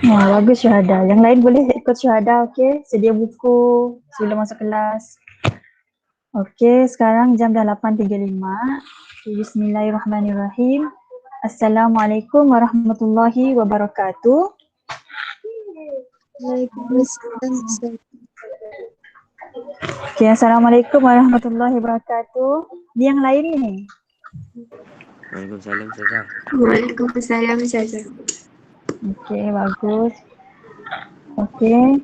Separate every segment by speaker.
Speaker 1: Bagus syuhada. Yang lain boleh ikut syuhada, okey? Sedia buku sebelum masuk kelas. Okey, sekarang jam dah 8.35. Bismillahirrahmanirrahim. Assalamualaikum warahmatullahi wabarakatuh.
Speaker 2: Waalaikumsalam.
Speaker 1: Okey, Assalamualaikum warahmatullahi wabarakatuh. Ni yang lain ni.
Speaker 3: Waalaikumsalam Ustazah.
Speaker 2: Waalaikumsalam Ustazah.
Speaker 1: Okey, bagus. Okey.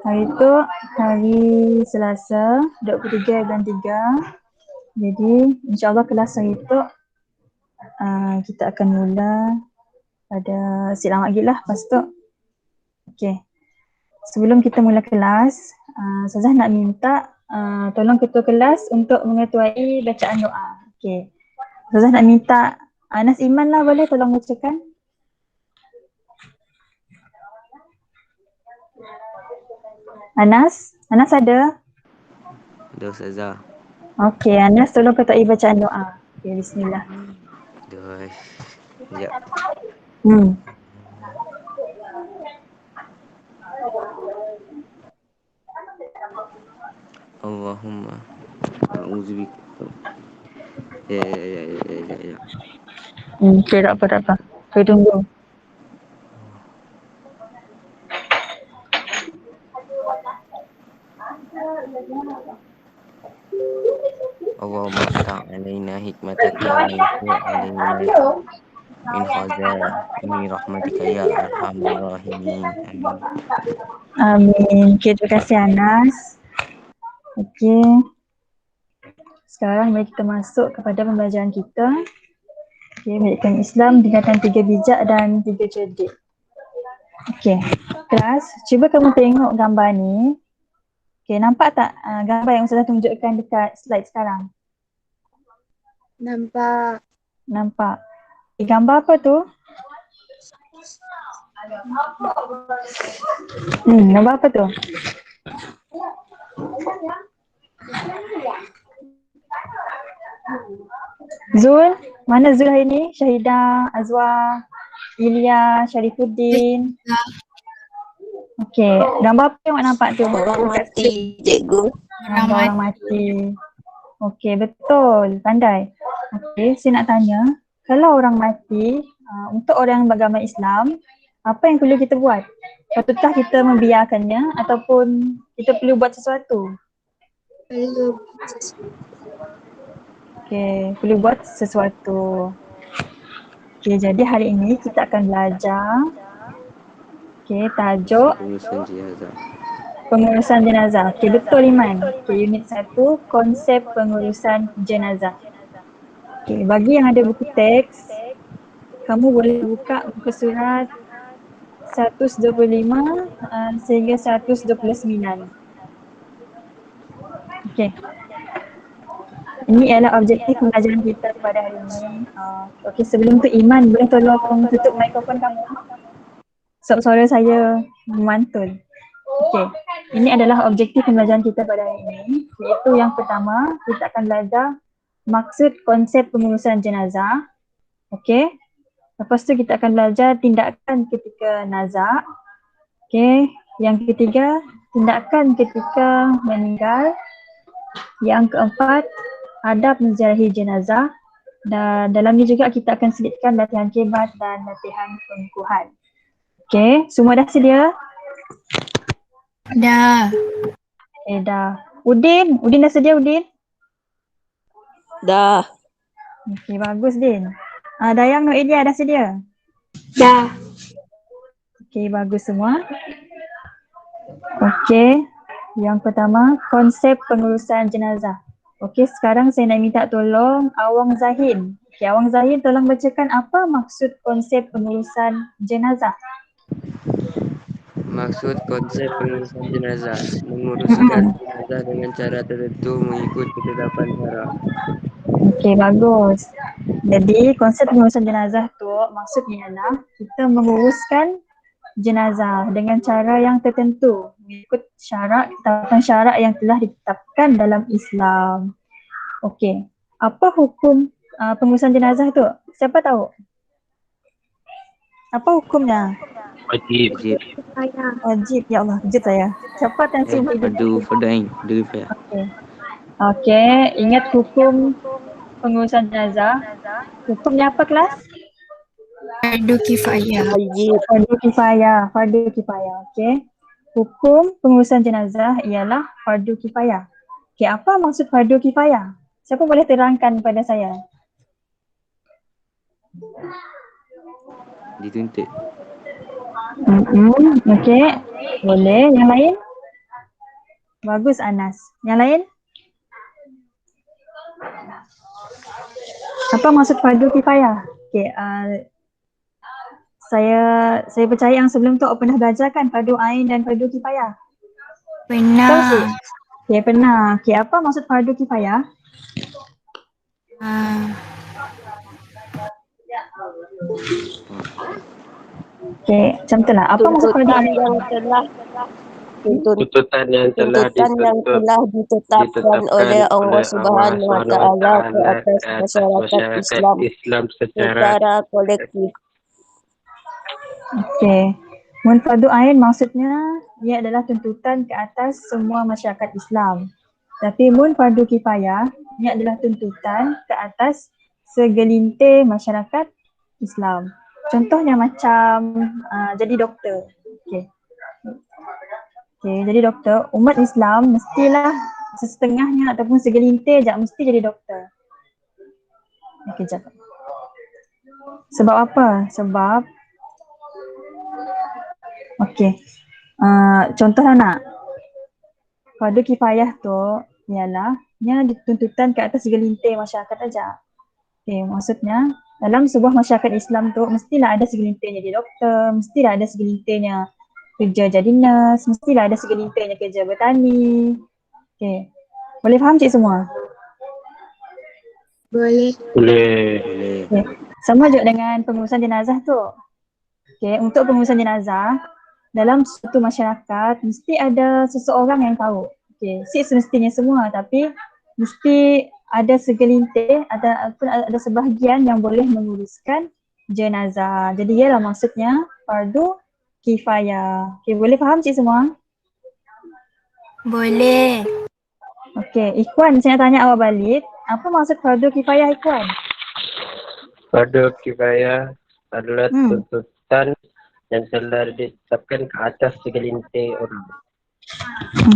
Speaker 1: Hari tu hari Selasa 23 bulan 3. Jadi insya-Allah kelas hari tu kita akan mula pada silang maghrib lah lepas tu. Okey. Sebelum kita mula kelas, Ustazah nak minta tolong ketua kelas untuk mengetuai bacaan doa. Okey. Ustazah nak minta Anas Iman lah, boleh tolong bacakan? Anas ada?
Speaker 3: Ada Ustazah.
Speaker 1: Okey, Anas tolong ketuai bacaan doa. Okey, bismillah.
Speaker 3: Aduh. Sekejap. Allahumma a'udzubika. Ya.
Speaker 1: Okey, tak apa. Saya tunggu.
Speaker 3: Allahumma ftah alaina hikmataka wa yusri alaina min khazaini rahmatika ya arhamar rahimin. Amin.
Speaker 1: Amin. Okey, terima kasih Anas. Okey. Sekarang mari kita masuk kepada pembelajaran kita. Okey, pendidikan Islam tingkatan 3 bijak dan 3 cerdik. Okey, kelas, cuba kamu tengok gambar ni. Okey, nampak tak gambar yang saya tunjukkan dekat slide sekarang?
Speaker 2: Nampak.
Speaker 1: Gambar apa tu? Gambar apa tu? Zul, mana Zul hari ni? Syahidah, Azwa, Ilya, Syarifuddin. Okey, gambar apa yang awak nampak tu?
Speaker 2: Orang mati, cikgu.
Speaker 1: Orang mati. Okey, betul. Pandai. Okey, saya nak tanya, kalau orang mati, untuk orang yang beragama Islam, apa yang perlu kita buat? Patutkah kita membiarkannya ataupun kita perlu buat sesuatu? Okey, perlu buat sesuatu. Okey, jadi hari ini kita akan belajar tajuk pengurusan jenazah. Okey, betul Iman. Okey, unit 1, konsep pengurusan jenazah. Okey, bagi yang ada buku teks, kamu boleh buka buku surat 125 sehingga 129. Okey. Ini adalah objektif pembelajaran kita pada hari ini. Okey, sebelum tu Iman boleh tolong tutup mikrofon kamu. Sebab suara saya memantul. Okey, ini adalah objektif pembelajaran kita pada hari ini, iaitu yang pertama, kita akan belajar maksud konsep pengurusan jenazah. Okey. Lepas tu kita akan belajar tindakan ketika nazak. Okey. Yang ketiga, tindakan ketika meninggal. Yang keempat, adab menziarahi jenazah. Dan dalam ni juga kita akan selitkan latihan khidmat dan latihan pengukuhan. Okey, semua dah sedia?
Speaker 2: Dah.
Speaker 1: Dah. Udin dah sedia Udin?
Speaker 2: Dah.
Speaker 1: Okey, bagus Din. Dayang Noelia dah sedia?
Speaker 2: Dah.
Speaker 1: Okey, bagus semua. Okey, yang pertama konsep pengurusan jenazah. Okey, sekarang saya nak minta tolong Awang Zahin. Okey, Awang Zahin tolong bacakan apa maksud konsep pengurusan jenazah.
Speaker 3: Maksud konsep pengurusan jenazah, menguruskan jenazah dengan cara tertentu mengikut ketetapan syara.
Speaker 1: Okey, bagus. Jadi konsep pengurusan jenazah tu maksudnya ialah kita menguruskan jenazah dengan cara yang tertentu mengikut syarat yang telah ditetapkan dalam Islam. Okey, apa hukum pengurusan jenazah tu? Siapa tahu? Apa hukumnya?
Speaker 3: Wajib.
Speaker 2: Ayah.
Speaker 1: Wajib. Ya Allah, kejut saya. Siapa yang sibuk hidup?
Speaker 4: Fardu fardain.
Speaker 1: Okey. Okey, ingat hukum pengurusan jenazah. Hukumnya apa kelas?
Speaker 2: Fardu kifayah.
Speaker 5: Wajib.
Speaker 1: Fardu kifayah. Okey. Hukum pengurusan jenazah ialah fardu kifayah. Okey, apa maksud fardu kifayah? Siapa boleh terangkan pada saya?
Speaker 4: Dituntut.
Speaker 1: Okey. Boleh. Yang lain? Bagus Anas. Yang lain? Apa maksud fardu kifayah? Okey, saya percaya yang sebelum tu pernah belajar kan fardu ain dan fardu kifayah. Tahu
Speaker 2: Pernah.
Speaker 1: tak? Okey, pernah. Okey, apa maksud fardu kifayah? Okey, macam tu lah. Apa maksud fardu
Speaker 5: Tuntutan
Speaker 1: ain?
Speaker 5: yang telah
Speaker 3: Tuntutan yang telah
Speaker 5: ditetapkan oleh Allah Subhanahu Wa Taala ke atas masyarakat Islam secara kolektif.
Speaker 1: Okey. Mun fardu ain maksudnya ia adalah tuntutan ke atas semua masyarakat Islam. Tapi mun fardu kifayah ia adalah tuntutan ke atas segelintir masyarakat Islam. Contohnya macam jadi doktor. Okey. Okey, jadi doktor, umat Islam mestilah setengahnya ataupun segelintir je mesti jadi doktor. Okey, jap. Sebab apa? Sebab okey. Contohlah nak. Fardu kifayah tu ialah ia dituntutan ke atas segelintir masyarakat aja. Okey, maksudnya dalam sebuah masyarakat Islam tu mestilah ada segelintirnya jadi doktor, mestilah ada segelintirnya kerja jadi nurse, mestilah ada segelintirnya kerja bertani. Okey. Boleh faham cik semua?
Speaker 2: Boleh.
Speaker 3: boleh.
Speaker 1: Okay. Sama juga dengan pengurusan jenazah tu. Okay, untuk pengurusan jenazah dalam suatu masyarakat mesti ada seseorang yang tahu. Okay, semestinya semua tapi mesti ada segelintir ataupun ada sebahagian yang boleh menguruskan jenazah. Jadi ialah maksudnya fardu kifayah. Okay, boleh faham cik semua?
Speaker 2: Boleh.
Speaker 1: Okay, Ikhwan saya nak tanya awak balik. Apa maksud fardu kifayah Ikhwan?
Speaker 3: Fardu kifayah adalah tuntutan yang telah ditetapkan ke atas segelintir orang.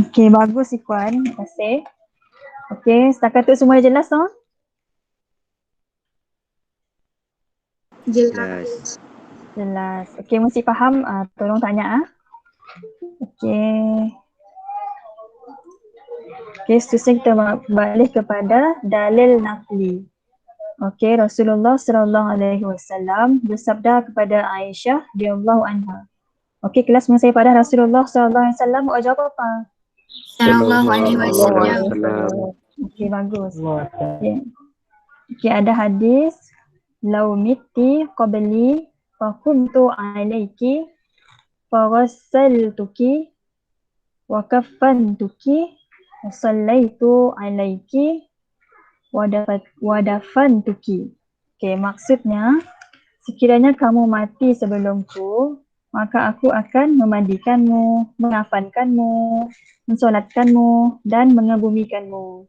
Speaker 1: Okey, bagus Ikhwan. Terima kasih. Okey, setakat tu semua jelas tak?
Speaker 2: Jelas.
Speaker 1: Jelas. Okey, mesti faham. Tolong tanya. Okey. Okey, seterusnya kita balik kepada dalil naqli. Okey, Rasulullah SAW bersabda kepada Aisyah radhiyallahu anha. Okey, kelas masa pada Rasulullah SAW awak jawab apa?
Speaker 2: Sallallahu alaihi wasallam.
Speaker 1: Okey, bagus. Okey, ada hadis lau mitti qabli fa kuntu alayki fa ghassaltuki wa kaffantuki wa sallaitu alayki wa dafantuki. Okey, maksudnya sekiranya kamu mati sebelumku, maka aku akan memandikanmu, mengafankanmu, mensolatkanmu dan mengebumikanmu.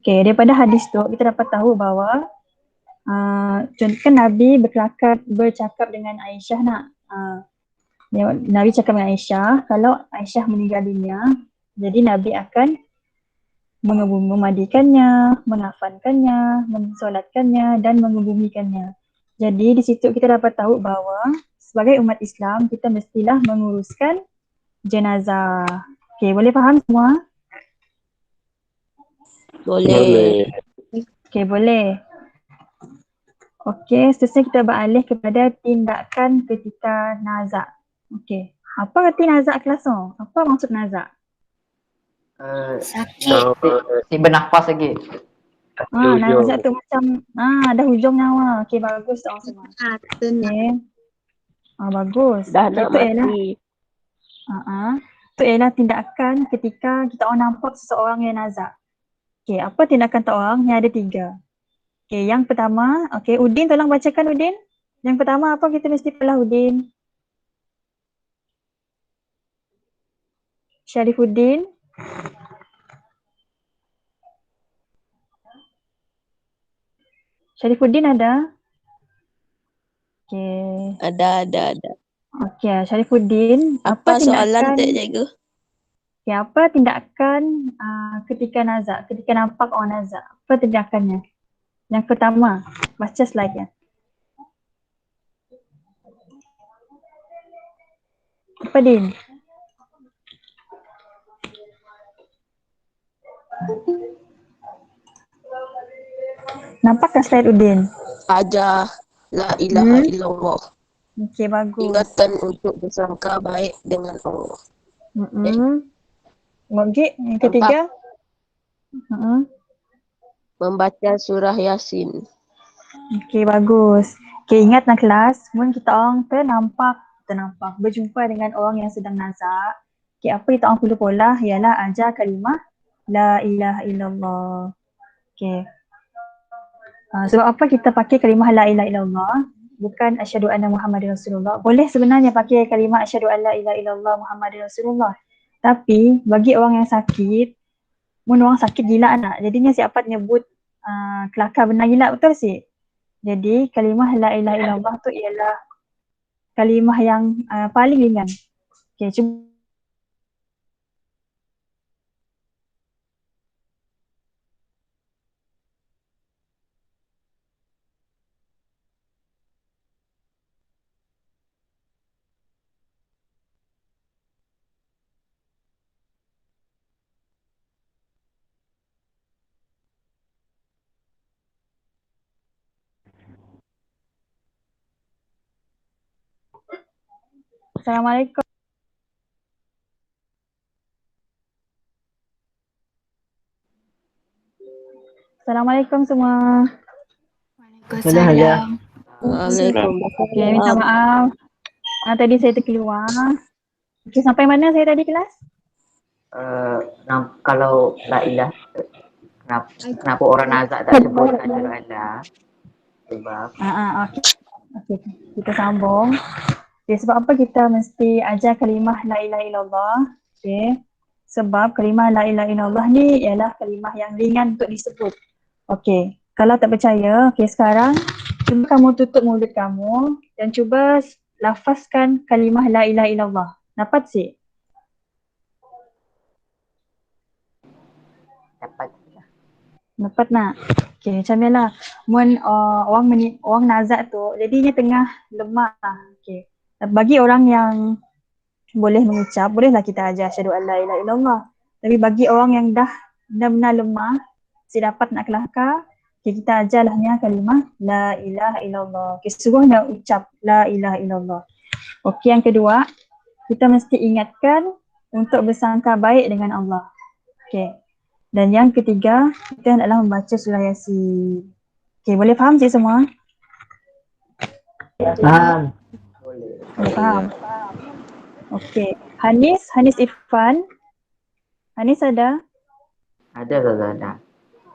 Speaker 1: Okey, daripada hadis tu kita dapat tahu bahawa kan Nabi bercakap dengan Aisyah nak. Nabi cakap dengan Aisyah kalau Aisyah meninggal dunia, jadi Nabi akan memandikannya, mengafankannya, mensolatkannya dan mengebumikannya. Jadi di situ kita dapat tahu bahawa sebagai umat Islam kita mestilah menguruskan jenazah. Okey, boleh faham semua?
Speaker 5: Boleh.
Speaker 1: Okey, boleh. Okey, seterusnya kita beralih kepada tindakan ketika nazak. Okey, apa arti nazak kelas tu? Apa maksud nazak?
Speaker 2: Sakit.
Speaker 4: Si bernafas lagi.
Speaker 1: Nazak tu macam ada hujung nyawa. Okey, bagus tak semua.
Speaker 2: Tenang.
Speaker 1: Okey. Bagus.
Speaker 5: Dah nak
Speaker 1: Itu ialah
Speaker 5: mati.
Speaker 1: itu ialah tindakan ketika kita nampak seseorang yang nazak. Okey, apa tindakan tak orang? Yang ada 3. Okay, yang pertama, okay, Udin tolong bacakan Udin. Yang pertama apa kita mesti pelah Udin? Syarifuddin. Syarifuddin ada? Okay.
Speaker 5: Ada.
Speaker 1: Okay, Syarifuddin,
Speaker 5: Apa soalan
Speaker 1: tindakan,
Speaker 5: tak cikgu?
Speaker 1: okay, apa tindakan ketika nazak, ketika nampak orang nazak? Apa tindakannya? Yang pertama, baca slide-nya. Apa Din? Nampakkah slide Udin?
Speaker 5: Ajar la ilaha
Speaker 1: Hmm?
Speaker 5: illallah.
Speaker 1: Okay, bagus.
Speaker 5: Ingatan untuk bersangka baik dengan Allah.
Speaker 1: Okay, yang ketiga?
Speaker 5: Membaca surah Yasin.
Speaker 1: Okay, bagus. Okay, ingat nak kelas, mun kita orang ternampak, berjumpa dengan orang yang sedang nazak. Okay, apa kita orang perlu pola ialah ajar kalimah La ilaha illallah. Okay. Sebab apa kita pakai kalimah La ilaha illallah? Bukan asyhadu anna Muhammadar Rasulullah. Boleh sebenarnya pakai kalimah asyhadu an la ilaha illallah Muhammadar Rasulullah. Tapi bagi orang yang sakit, mun orang sakit gila anak, jadinya siapa nyebut kelakar benar gila, betul sih? Jadi kalimah la ilaha illallah tu ialah kalimah yang paling ringan. Okay, cuba. Assalamualaikum. Assalamualaikum semua.
Speaker 2: Waalaikumsalam.
Speaker 1: Okay, minta
Speaker 5: Waalaikumsalam.
Speaker 1: maaf. Tadi saya terkeluar. Okay, sampai mana saya tadi kelas?
Speaker 4: Kalau la ilah, kenapa orang nazak tak sebut asyhadu alla? Sebab
Speaker 1: Okay, kita sambung. Okay, sebab apa kita mesti ajar kalimah la ilaha illallah? Okay, sebab kalimah la ilaha illallah ni ialah kalimah yang ringan untuk disebut. Okay, kalau tak percaya, okay sekarang cuba kamu tutup mulut kamu dan cuba lafazkan kalimah la ilaha illallah. Dapat sih? Dapat nak? Okay, macam ni lah. Mun orang nazak tu, jadinya tengah lemah. Okay. Bagi orang yang boleh mengucap, bolehlah kita ajar asyhadu an la ilaha illallah. Tapi bagi orang yang dah benar-benar lemah, si dapat nak kelakar, okay, kita ajarlahnya kalimah la ilaha illallah. Okay, suruhnya ucap la ilaha illallah. Okay, yang kedua, kita mesti ingatkan untuk bersangka baik dengan Allah. Okay. Dan yang ketiga, kita adalah membaca surah Yasin. Okay, boleh faham sih semua?
Speaker 4: Faham.
Speaker 1: Boleh faham? Okay. Hanis Irfan. Hanis ada?
Speaker 4: Ada.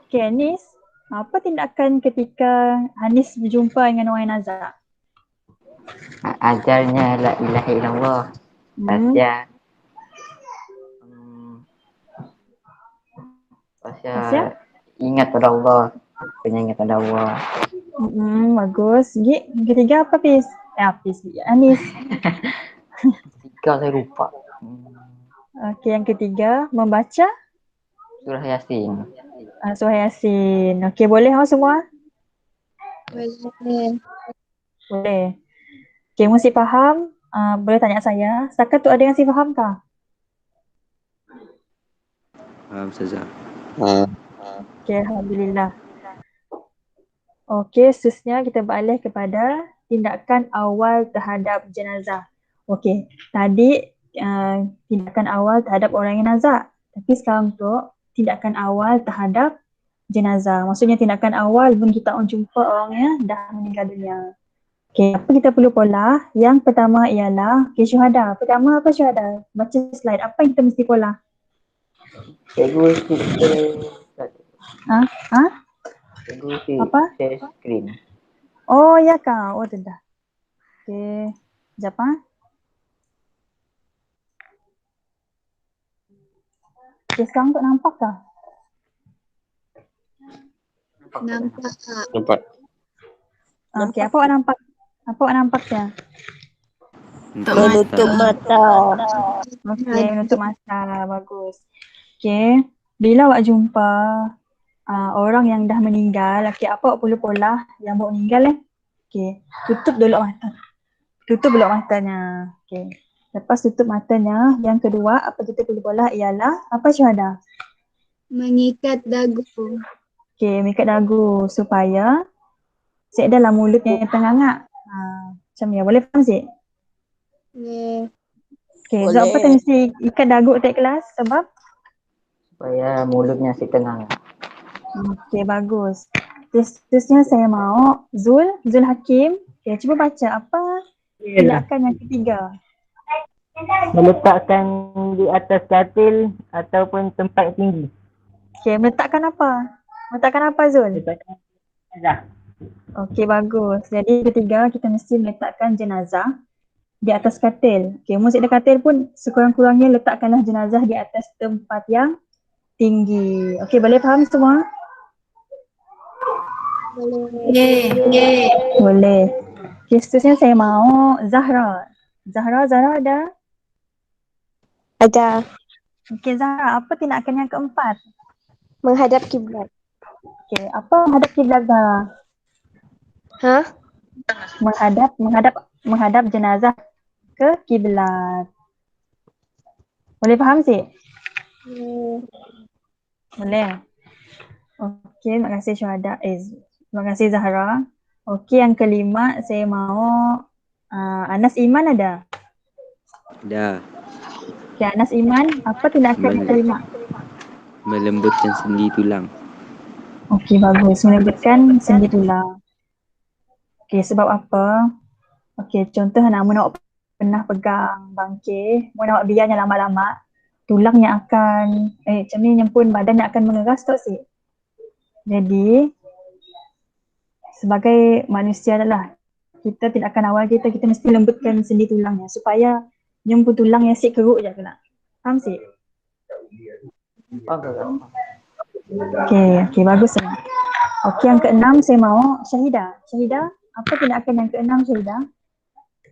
Speaker 1: Okay, Hanis. Apa tindakan ketika Hanis berjumpa dengan orang yang nazak?
Speaker 4: Ajarnya la ilaha illallah. Ajar. Pasal ingat pada Allah. Penyanyi pada Allah.
Speaker 1: Bagus. Gigi, ketiga apa Pis? Hanis.
Speaker 4: Tiga saya lupa.
Speaker 1: Okay, yang ketiga membaca
Speaker 4: Surah Yasin.
Speaker 1: surah Yasin. Okay, boleh semua? Boleh. Okay, mesti faham. Boleh tanya saya. Setakat tu ada yang si faham kah?
Speaker 3: Faham Ustazah.
Speaker 1: Okay, Alhamdulillah. Okay, seterusnya kita beralih kepada tindakan awal terhadap jenazah. Okay, tadi tindakan awal terhadap orang yang nazak. Tapi sekarang tu tindakan awal terhadap jenazah. Maksudnya tindakan awal pun kita orang jumpa orang yang dah meninggal dunia. Okay, apa kita perlu pola? Yang pertama ialah syuhada. Pertama apa syuhada? Baca slide. Apa yang kita mesti pola?
Speaker 4: Cikgu kita Tunggu si
Speaker 1: Apa?
Speaker 4: share screen.
Speaker 1: Oh ya kah? Oh dah. Okay. Sekejap Okay, sekarang tak nampak kah?
Speaker 2: Nampak tak?
Speaker 3: Nampak.
Speaker 1: Okay, apa awak nampak? Apa awak nampak ya?
Speaker 5: Menutup mata.
Speaker 1: Okay, menutup mata. Bagus. Okay. Bila awak jumpa orang yang dah meninggal, okay, apa awak perlu pola yang baru meninggal Okay. Tutup dulu mata. Tutup dulu matanya. Okay. Lepas tutup matanya, yang kedua apa kita perlu pola ialah apa Syuhada?
Speaker 2: Mengikat dagu.
Speaker 1: Okay, mengikat dagu supaya Sik dalam mulutnya yang terngangak. Macam ni, boleh faham Sik?
Speaker 2: Boleh.
Speaker 1: Okay,
Speaker 5: Boleh.
Speaker 1: sebab apa kita mesti ikat dagu tak kelas? Sebab?
Speaker 4: Supaya mulutnya si tenang.
Speaker 1: Okay, bagus. Terusnya saya mau Zul Hakim. Okay, cuba baca apa tindakan yang ketiga.
Speaker 6: Meletakkan di atas katil ataupun tempat tinggi.
Speaker 1: Okay, meletakkan apa? Meletakkan apa Zul?
Speaker 6: Letakkan jenazah.
Speaker 1: Okay, bagus. Jadi ketiga kita mesti meletakkan jenazah di atas katil. Okay, musik ada katil pun sekurang-kurangnya letakkanlah jenazah di atas tempat yang tinggi. Okay, boleh faham semua?
Speaker 2: Boleh.
Speaker 1: Boleh. Okay, seterusnya saya mau Zahra. Zahra ada?
Speaker 5: Ada.
Speaker 1: Okay, Zahra, apa tindakan yang keempat?
Speaker 5: Menghadap kiblat.
Speaker 1: Okay, apa menghadap kiblat Zahra?
Speaker 5: Hah?
Speaker 1: Menghadap jenazah ke kiblat. Boleh faham sih? Boleh. Okey, terima kasih Syuhada. Terima kasih Zahra. Okey, yang kelima saya mau Anas Iman ada?
Speaker 3: Dah.
Speaker 1: Okey, Anas Iman, apa tindakan yang kelima?
Speaker 3: Melembutkan sendi tulang.
Speaker 1: Okey, bagus. Melembutkan sendi tulang. Okey, sebab apa? Okey, contoh namun awak pernah pegang bangkit, mun awak biarnya lama-lama, tulangnya akan macam ni nyempun badan akan mengeras tak sih? Jadi sebagai manusia adalah kita tindakan awal kita mesti lembutkan sendi tulangnya supaya nyempun tulang yang sik keruk je kena. Faham sih? Okey, bagus lah. Okey, yang keenam saya mau Syahidah. Syahidah, apa tindakan yang keenam Syahidah?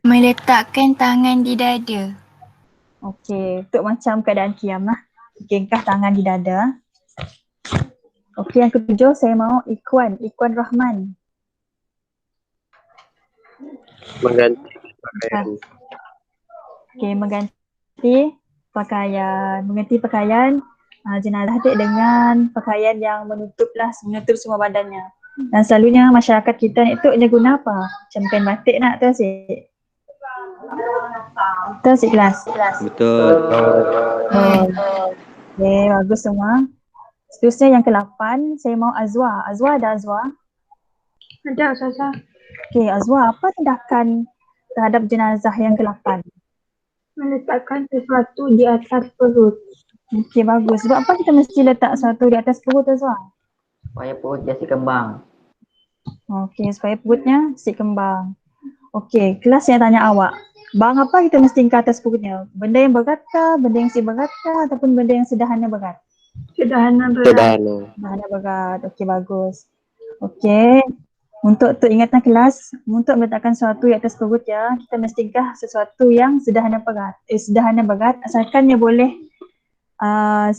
Speaker 2: Meletakkan tangan di dada.
Speaker 1: Okey, untuk macam keadaan Kiam lah. Okey, angkat tangan di dada. Okey, yang ketujuh saya mau Ikwan Rahman.
Speaker 3: Mengganti pakaian.
Speaker 1: Okey, mengganti pakaian jenazah tu dengan pakaian yang menutup semua badannya. Dan selalunya masyarakat kita ni tu dia guna apa? Macam kain batik nak tu asyik. Tu asyik kelas.
Speaker 3: Betul.
Speaker 1: Okey, bagus semua. Seterusnya yang ke-8 saya mau Azwa. Azwa ada Azwa?
Speaker 2: Ada Ustazah.
Speaker 1: Okey, Azwa, apa tindakan terhadap jenazah yang ke-8?
Speaker 2: Meletakkan sesuatu di atas perut.
Speaker 1: Okey, bagus. Sebab apa kita mesti letak sesuatu di atas perut Azwa?
Speaker 4: Supaya perut dia si kembang.
Speaker 1: Okey, supaya perutnya si kembang. Okey, kelas yang tanya awak. Bang apa kita mesti ke atas perutnya? Benda yang berat kah? Benda yang si berat kah? Ataupun benda yang sederhana berat?
Speaker 2: Sederhana berat.
Speaker 1: Sederhana berat. Okey, bagus. Okey. Untuk ingatan kelas, untuk meletakkan sesuatu di atas perut ya, kita mestikah sesuatu yang sederhana berat asalkan dia boleh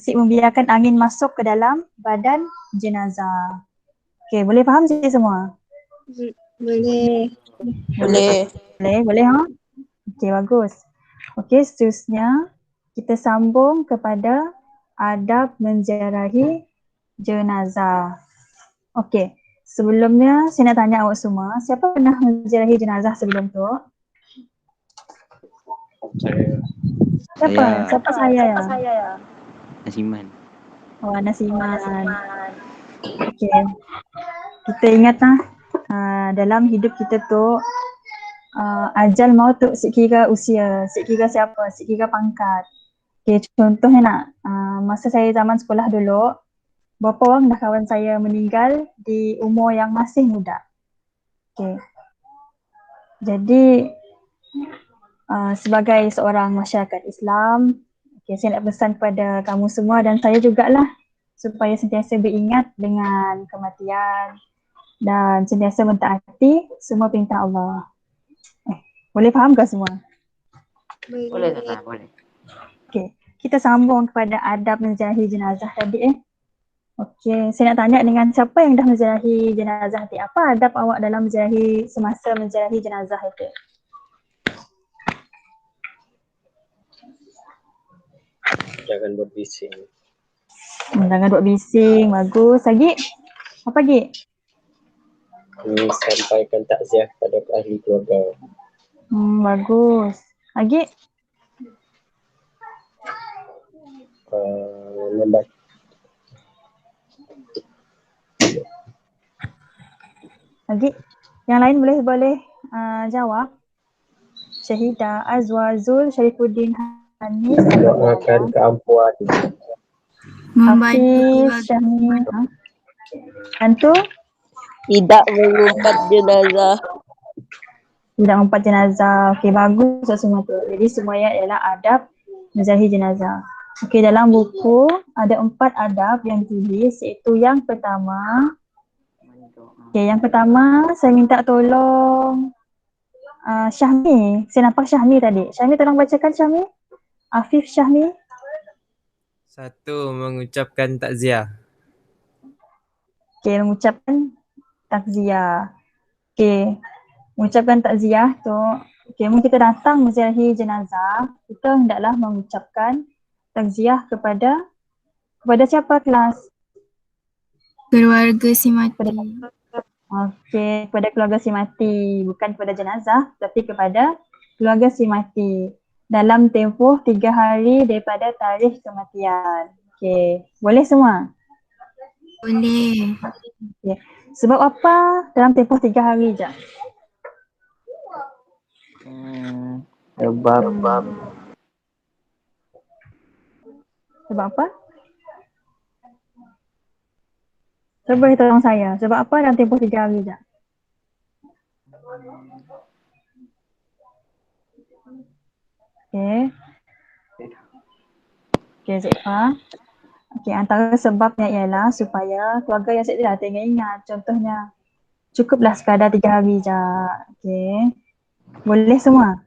Speaker 1: membiarkan angin masuk ke dalam badan jenazah. Okey, boleh faham sih semua?
Speaker 2: Boleh.
Speaker 1: Boleh ha? Okey, bagus. Okey, seterusnya kita sambung kepada adab menziarahi jenazah. Okey, sebelumnya saya nak tanya awak semua, siapa pernah menziarahi jenazah sebelum tu?
Speaker 3: Saya.
Speaker 1: Siapa saya ya?
Speaker 3: Nasiman.
Speaker 1: Oh, Anas Iman. Okey. Kita ingat dalam hidup kita tu ajal maut tu sekira usia, sekira siapa, sekira pangkat. Okay, contohnya masa saya zaman sekolah dulu, berapa orang dah kawan saya meninggal di umur yang masih muda. Okay. Jadi sebagai seorang masyarakat Islam, saya nak pesan kepada kamu semua dan saya jugalah supaya sentiasa beringat dengan kematian dan sentiasa mentaati semua perintah Allah. Boleh faham ke semua?
Speaker 4: Boleh Ustazah, boleh.
Speaker 1: Okay. Kita sambung kepada adab menziarahi jenazah tadi. Okey, saya nak tanya dengan siapa yang dah menziarahi jenazah tadi? Apa adab awak dalam menziarahi semasa menziarahi jenazah itu?
Speaker 3: Jangan berbising.
Speaker 1: Jangan buat bising, bagus. Lagi? Apa lagi?
Speaker 3: Sampaikan takziah kepada ahli keluarga.
Speaker 1: Bagus. Lagi?
Speaker 3: Membaca
Speaker 1: Lagi? Yang lain boleh jawab. Syahidah Azwar Zul Syarifuddin Hanis
Speaker 3: doakan keampuan.
Speaker 1: Hafiz Syahmi. Hantu?
Speaker 5: Tidak mengumpat jenazah.
Speaker 1: Tidak mengumpat jenazah. Okey, bagus semua tu. Jadi semuanya ialah adab menziarahi jenazah. Okey, dalam buku ada 4 adab yang tulis, iaitu yang pertama. Okey, yang pertama saya minta tolong Syahmi. Saya nampak Syahmi tadi. Syahmi tolong bacakan Syahmi. Afif Syahmi.
Speaker 7: 1. Mengucapkan takziah.
Speaker 1: Okey, mengucapkan takziah. Okey, mengucapkan takziah tu. Okey, mungkin kita datang menziarahi jenazah, kita hendaklah mengucapkan takziah kepada siapa kelas?
Speaker 8: Keluarga si mati.
Speaker 1: Okey, kepada keluarga si mati, bukan kepada jenazah, tapi kepada keluarga si mati dalam tempoh 3 hari daripada tarikh kematian. Okey, boleh semua?
Speaker 8: Boleh.
Speaker 1: Okay. Sebab apa dalam tempoh 3 hari je?
Speaker 4: Sebab
Speaker 1: Sebab apa? Boleh tolong saya. Sebab apa dalam tempoh 3 hari je? Okay. Okay, Cik Fah. Okay, antara sebabnya ialah supaya keluarga yang Cik dah ingat. Contohnya, cukuplah sekadar 3 hari je. Okay. Boleh semua?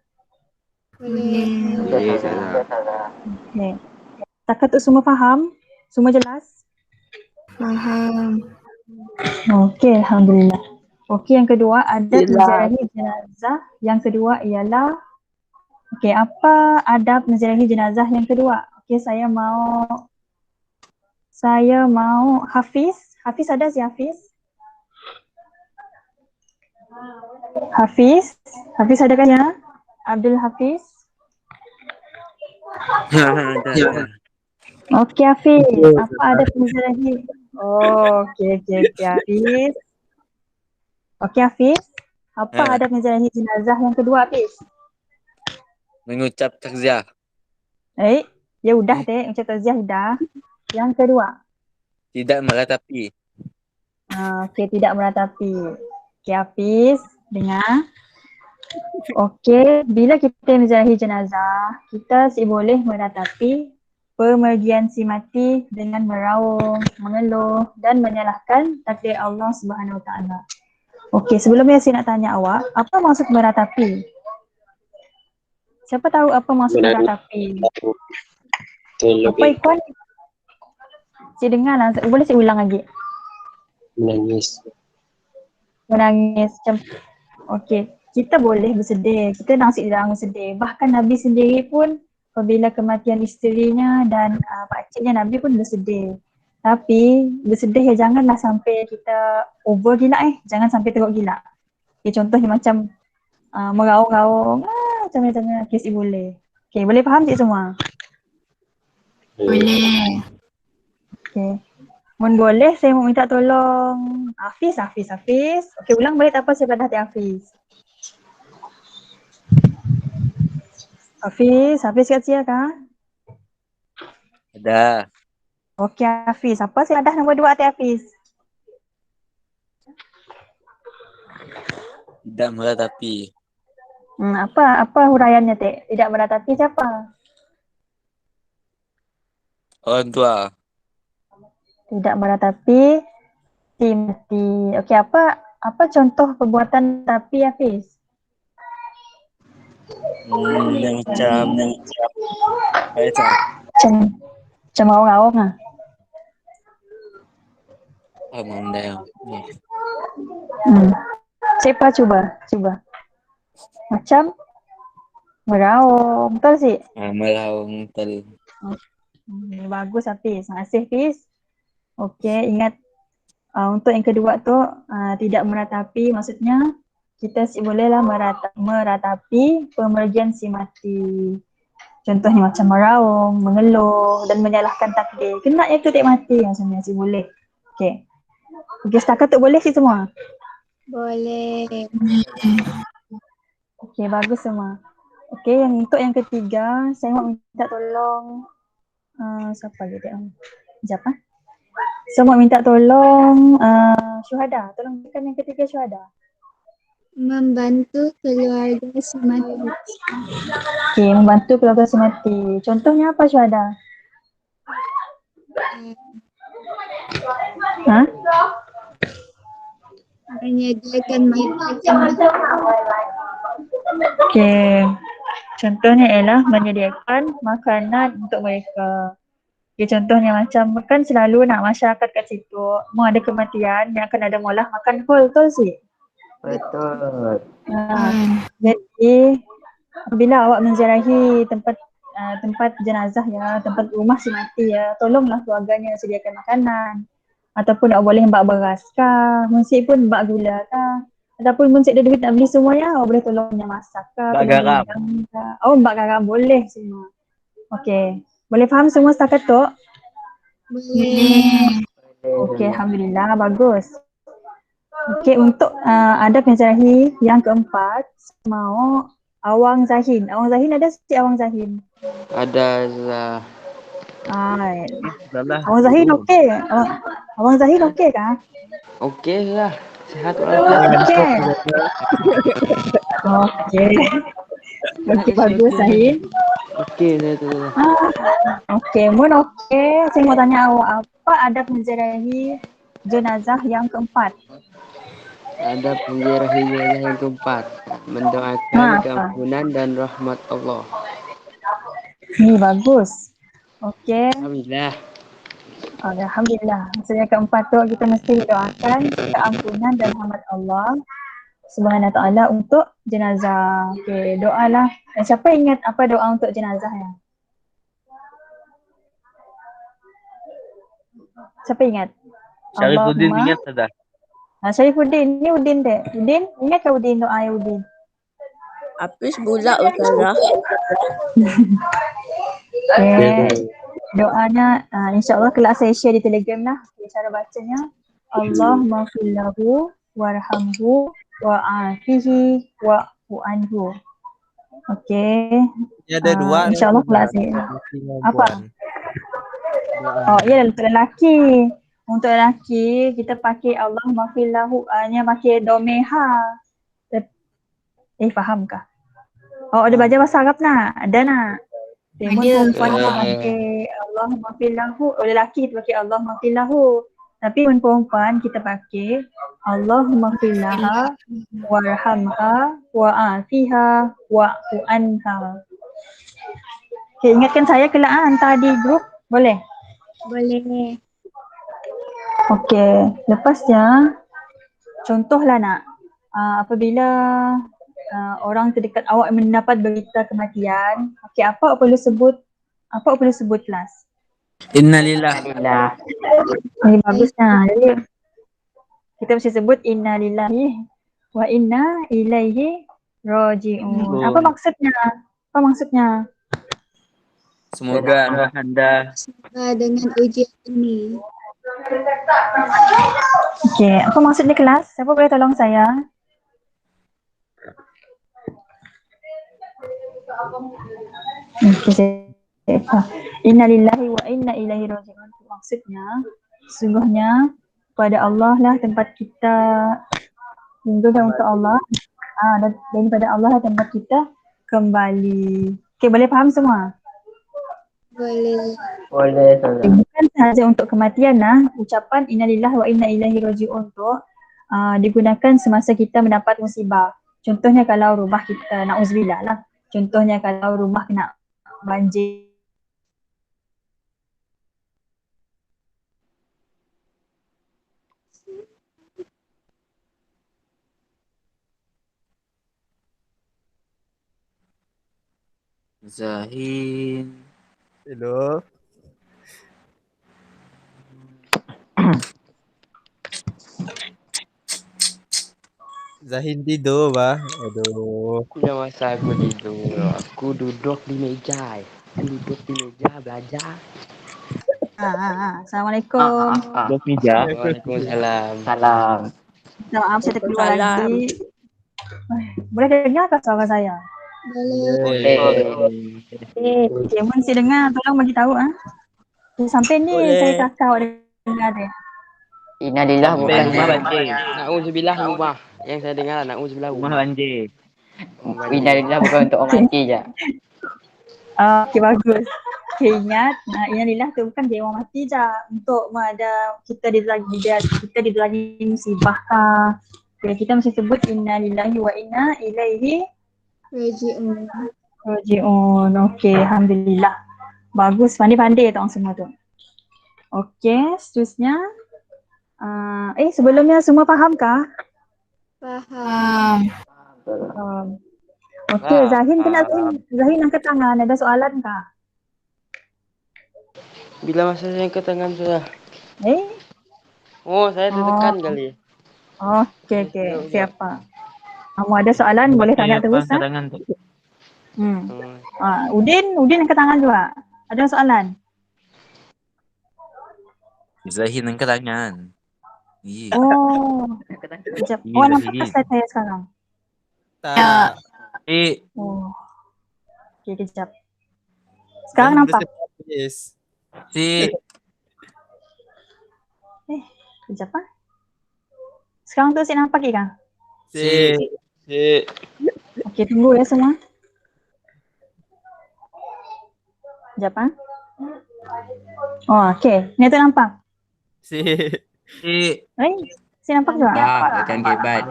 Speaker 8: Boleh.
Speaker 3: Boleh Ustazah.
Speaker 1: Okay. Setakat tu semua faham? Semua jelas?
Speaker 8: Faham.
Speaker 1: Okey, alhamdulillah. Okey, yang kedua adab menziarahi jenazah. Yang kedua ialah apa adab menziarahi jenazah yang kedua? Okey, saya mau Hafiz. Hafiz ada si Hafiz? Hafiz ada kan ya? Abdul Hafiz. Okey Hafiz, apa adab menziarahi? Okey Hafiz. Okey Hafiz, apa adab menziarahi jenazah yang kedua Hafiz?
Speaker 7: Mengucap takziah.
Speaker 1: Ya udah deh, ucap takziah udah. Yang kedua?
Speaker 7: Tidak meratapi.
Speaker 1: Okey, tidak meratapi. Okey Hafiz, dengar. Okey, bila kita menziarahi jenazah, kita boleh meratapi pemergian si mati dengan meraung, mengeluh dan menyalahkan takdir Allah Subhanahu Wa Taala. Okey, sebelumnya saya nak tanya awak, apa maksud meratapi? Siapa tahu apa maksud meratapi? Apa Ikhwan? Saya dengar lah, boleh saya ulang lagi?
Speaker 3: Menangis.
Speaker 1: Macam, okey, kita boleh bersedih, kita nasib jangan bersedih. Bahkan Nabi sendiri pun apabila kematian isterinya dan pakciknya, Nabi pun bersedih. Tapi bersedih janganlah sampai kita over gila jangan sampai teruk gila. Okay, contohnya macam meraung-raung, macam-macam kes boleh. Okay, boleh faham cik semua?
Speaker 8: Boleh.
Speaker 1: Okay. Mohon boleh saya mau minta tolong Hafiz. Okay, ulang balik apa saya pada hati Hafiz. Hafiz kat siapa kah?
Speaker 7: Ada.
Speaker 1: Okey Hafiz. Apa syahadah nombor 2 Atik Hafiz?
Speaker 7: Tidak meratapi.
Speaker 1: Apa huraiannya Tik? Tidak meratapi siapa?
Speaker 7: Orang tua.
Speaker 1: Tidak meratapi si mati. Okey, apa contoh perbuatan tapi Hafiz?
Speaker 7: Yang macam
Speaker 1: Macam awang-awang ah.
Speaker 7: benda yang
Speaker 1: Siapa cuba? Macam meraung. Betul sih?
Speaker 7: melaung tel.
Speaker 1: Bagus Hafiz. Terima kasih Hafiz. Okey, ingat untuk yang kedua tu tidak meratapi, maksudnya kita bolehlah meratapi pemergian si mati. Contohnya macam meraung, mengeluh dan menyalahkan takdir. Kena ya tu Dik mati maksudnya si boleh. Okey. Okey, setakat tu boleh sih semua.
Speaker 8: Boleh.
Speaker 1: Okey, bagus semua. Okey, untuk yang ketiga, saya mau minta tolong siapa lagi dia? Siapa? Saya mau minta tolong syuhada. Tolong berikan yang ketiga syuhada.
Speaker 8: Membantu keluarga si mati.
Speaker 1: Okey, membantu keluarga si mati. Contohnya apa syuhada? Ha?
Speaker 8: Menyediakan makanan.
Speaker 1: Okey. Contohnya ialah menyediakan makanan untuk mereka. Okay, contohnya macam kan selalu nak masyarakat kat situ mau ada kematian yang akan ada maulah makan whole, betul sih?
Speaker 4: Betul.
Speaker 1: Jadi apabila awak menziarahi tempat jenazah ya, tempat rumah si mati ya, tolonglah keluarganya sediakan makanan. Ataupun awak boleh bak beras kah, munsik pun bak gula kah. Ataupun munsik ada duit nak beli semua ya, awak boleh tolongnya masak kah.
Speaker 7: Bak garam.
Speaker 1: Oh, bak garam boleh semua. Okey. Boleh faham semua setakat tu?
Speaker 8: Boleh.
Speaker 1: Okey, Alhamdulillah. Bagus. Okey, untuk adab menziarahi yang keempat, mau Awang Zahin. Awang Zahin ada si Awang Zahin?
Speaker 3: Ada
Speaker 1: Awang Zahin okey. Awang Zahin okey kah?
Speaker 3: okey lah. Sihat walafiat.
Speaker 1: Okey. Okey. Okey, bagus Zahin.
Speaker 3: Okey saya tu.
Speaker 1: Okey, mun okey, saya mau tanya awak apa adab menziarahi jenazah yang keempat?
Speaker 3: Ada penziarahi jenazah yang keempat, mendoakan keampunan dan rahmat Allah.
Speaker 1: Ni bagus. Okey.
Speaker 3: Alhamdulillah.
Speaker 1: Alhamdulillah. Maksudnya keempat tu kita mesti doakan keampunan dan rahmat Allah Subhanahu Wa Taala untuk jenazah. Okey, doalah. Siapa ingat apa doa untuk jenazah ya? Siapa ingat?
Speaker 7: Syarifuddin ingat tak?
Speaker 1: Syarifuddin, ni Udin dek. Udin, ingat ke Udin doa Udin?
Speaker 5: Hafiz pula Ustazah.
Speaker 1: Doanya insyaAllah kelak saya share di Telegram lah. Cara bacanya Allahumma fillahu warhamhu wa'afihi wa'fu anhu. Okey.
Speaker 7: Ini ada dua.
Speaker 1: InsyaAllah kelak saya. Apa? Oh iya, untuk lelaki. Untuk lelaki kita pakai Allahumma fillahu nya pakai domeha. Fahamkah? Oh, ada baca bahasa Arab nak? Ada nak? Timun perempuan kita pakai Allahumma fillahu, lelaki kita pakai Allahumma fillahu. Tapi perempuan kita pakai Allahumma fillaha warhamha wa'afiha wa'fu anha. Okay, ingatkan saya kelak hantar di grup, boleh?
Speaker 8: Boleh.
Speaker 1: Okey, lepasnya contohlah nak apabila orang terdekat awak mendapat berita kematian, okey apa awak perlu sebut? Apa awak perlu sebut kelas?
Speaker 7: Innalillahi.
Speaker 1: Ini bagusnya. Jadi kita mesti sebut innalillahi wa inna ilaihi raji'un. Apa maksudnya? Apa maksudnya?
Speaker 7: Semoga anda
Speaker 8: Dengan ujian ini.
Speaker 1: Okey, apa maksudnya kelas? Siapa boleh tolong saya? Okey, Inna lillahi wa inna ilaihi raji'un. Maksudnya, sungguhnya pada Allah lah tempat kita, sungguhnya untuk Allah. Dan pada Allah lah tempat kita kembali. Okay, boleh faham semua?
Speaker 8: Boleh.
Speaker 4: Boleh Ustazah.
Speaker 1: Bukan sahaja untuk kematian lah, ucapan innalillahi wa inna ilaihi raji'un tu digunakan semasa kita mendapat musibah. Contohnya kalau rumah kita, na'udzubillah lah. Contohnya kalau rumah kena banjir.
Speaker 7: Zahin.
Speaker 9: Hello. Zahin tidur bah. Aduh.
Speaker 3: Yang masa aku tidur, aku duduk di meja. Belajar.
Speaker 1: Assalamualaikum.
Speaker 7: Dok meja.
Speaker 3: Waalaikumsalam.
Speaker 4: Salam.
Speaker 1: Maaf saya terkeluar
Speaker 5: Waalaikumsalam.
Speaker 1: lagi. Boleh dengar ke suara saya?
Speaker 8: Boleh.
Speaker 1: Okay, masih dengar, tolong bagi tahu sampai ni
Speaker 5: Boleh.
Speaker 1: saya kakak awak dengar dia.
Speaker 4: Innalillah bukan
Speaker 7: Rumah banjir.
Speaker 3: Na'udzubillah rumah. Yang saya dengar na'udzubillah
Speaker 7: Rumah
Speaker 3: rumah.
Speaker 7: banjir.
Speaker 4: Innalillah bukan untuk orang mati je.
Speaker 1: Okay, bagus. Okay, ingat, innalillah tu bukan dia orang mati je. Untuk ada kita dilagi musibah kah. Okay, kita mesti sebut innalillahi wa inna ilaihi
Speaker 8: Raji'un.
Speaker 1: raji'un. Okay, alhamdulillah. Bagus, pandai-pandai tu orang semua tu. Okay, seterusnya. Sebelumnya semua faham kah?
Speaker 8: Faham.
Speaker 1: Okay, Zahin Zahin angkat tangan. Ada soalan kah?
Speaker 3: Bila masa saya angkat tangan sudah.
Speaker 1: Oh,
Speaker 3: Saya tertekan kali.
Speaker 1: Okay. Siapa? Kamu ada soalan boleh tanya terus.
Speaker 7: Tangan tu.
Speaker 1: Udin angkat tangan juga. Ada soalan?
Speaker 7: Zahin angkat tangan.
Speaker 1: Oh. Kejap. Nampak ke slide saya sekarang?
Speaker 9: Tak.
Speaker 1: Oh. Okay, kejap. Sekarang nampak?
Speaker 9: Yes.
Speaker 1: Kejap Sekarang tu saya nampak ke kan? Okay, tunggu ya semua. Kejap okay. Ni tu nampak? Saya nampak juga?
Speaker 3: Latihan hebat.